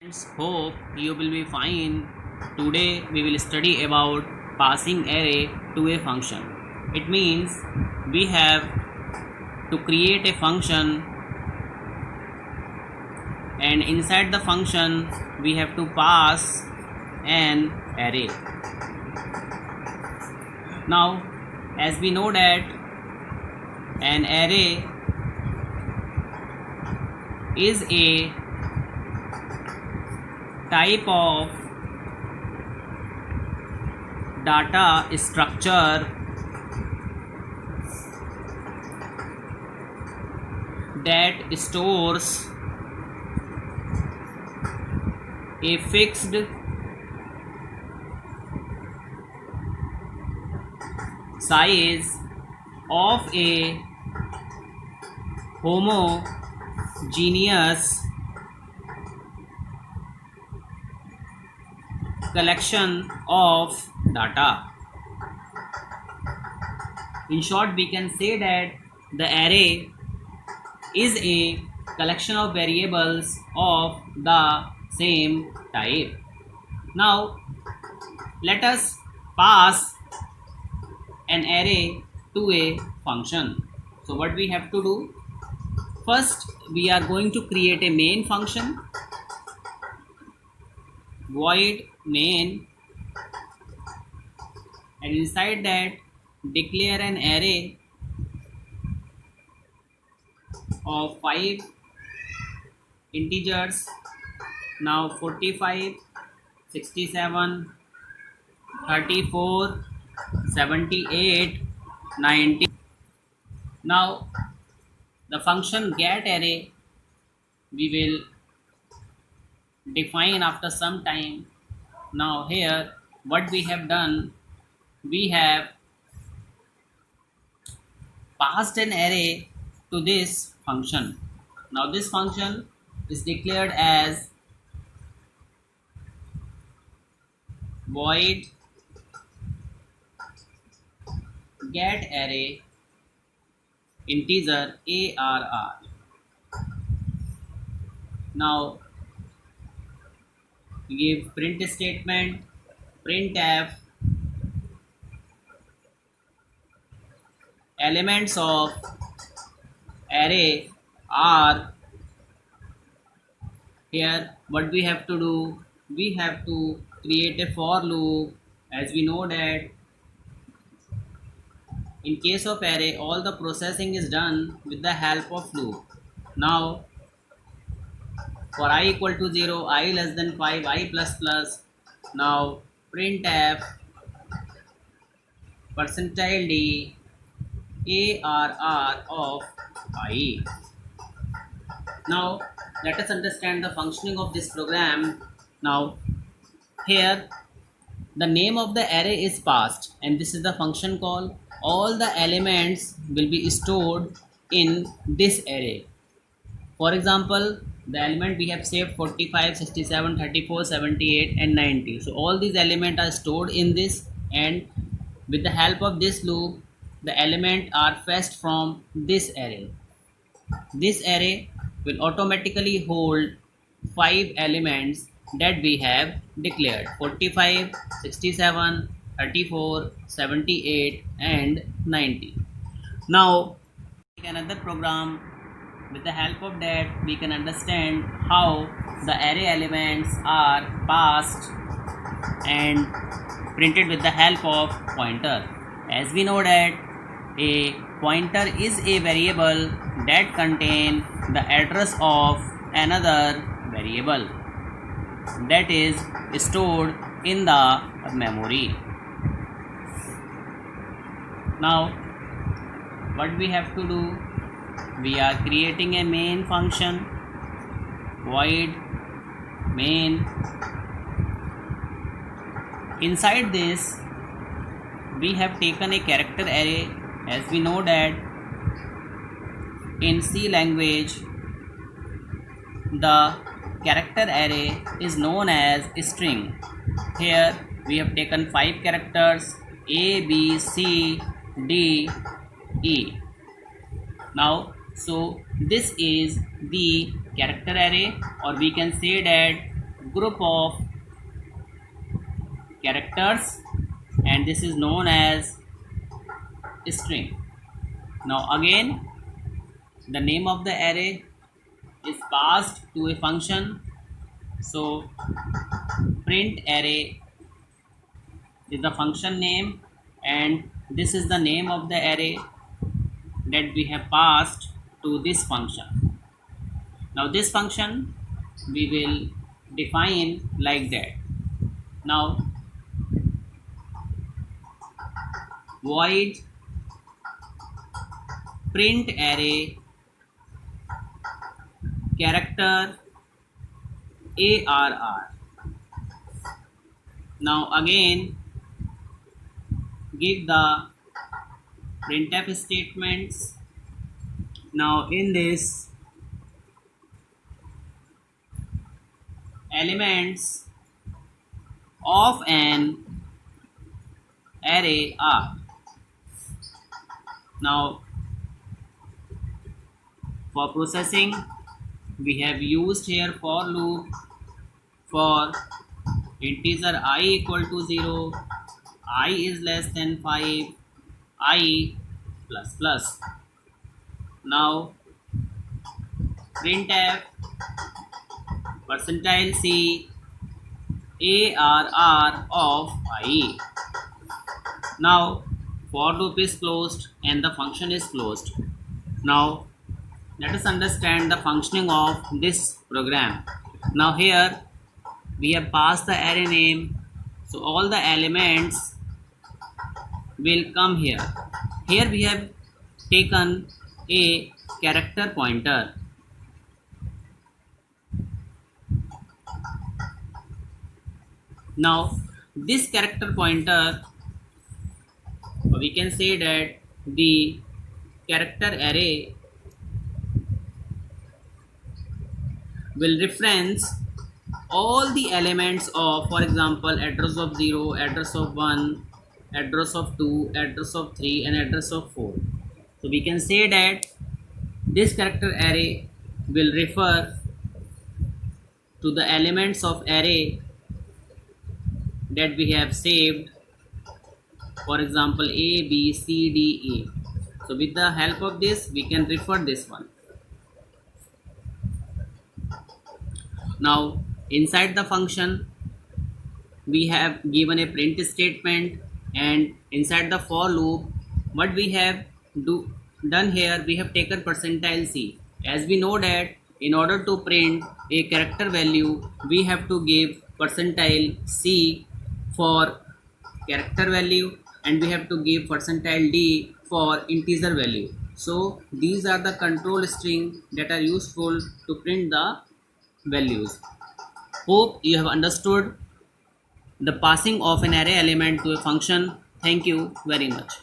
Friends, hope you will be fine. Today we will study about passing array to a function. It means we have to create a function, and inside the function we have to pass an array. Now, as we know that an array is a type of data structure that stores a fixed size of a homogeneous collection of data. In short, we can say that the array is a collection of variables of the same type. Now, let us pass an array to a function. So what we have to do? First, we are going to create a main function, void main, and inside that declare an array of 5 integers. Now 45, 67, 34, 78, 90. Now the function get array we will define after some time. Now here what we have done, we have passed an array to this function. Now this function is declared as void get array integer arr. Now we give print statement, printf elements of array are. Here what we have to do, we have to create a for loop. As we know that in case of array all the processing is done with the help of loop. Now for I equal to 0, I less than 5, I plus plus. Now printf percentile d arr of I. Now let us understand the functioning of this program. Now here the name of the array is passed and this is the function call. All the elements will be stored in this array. For example, the element we have saved 45, 67, 34, 78 and 90. So all these elements are stored in this, and with the help of this loop the elements are fetched from this array. This array will automatically hold 5 elements that we have declared: 45, 67, 34, 78 and 90. Now another program. With the help of that we can understand how the array elements are passed and printed with the help of pointer. As we know that a pointer is a variable that contains the address of another variable that is stored in the memory. Now what we have to do, we are creating a main function, void main. Inside this we have taken a character array. As we know that in C language the character array is known as string. Here we have taken 5 characters A, B, C, D, E. Now so this is the character array, or we can say that group of characters, and this is known as string. Now again, the name of the array is passed to a function. So print array is the function name, and this is the name of the array that we have passed to this function. Now this function we will define like that. Now void print array character ARR. Now again give the printf statements. Now in this elements of an array are. Now for processing we have used here for loop for integer I equal to 0, I is less than 5, I plus plus. Now printf percentile C ARR of I. Now for loop is closed and the function is closed. Now let us understand the functioning of this program. Now here we have passed the array name, so all the elements will come here. Here we have taken a character pointer. Now this character pointer, we can say that the character array will reference all the elements of, for example, address of 0, address of 1, address of 2, address of 3 and address of 4. So we can say that this character array will refer to the elements of array that we have saved, for example A, B, C, D, E. So with the help of this we can refer this one. Now inside the function we have given a print statement, and inside the for loop what we have done here, we have taken percentile C. As we know that in order to print a character value we have to give percentile C for character value, and we have to give percentile D for integer value. So these are the control string that are useful to print the values. Hope you have understood the passing of an array element to a function. Thank you very much.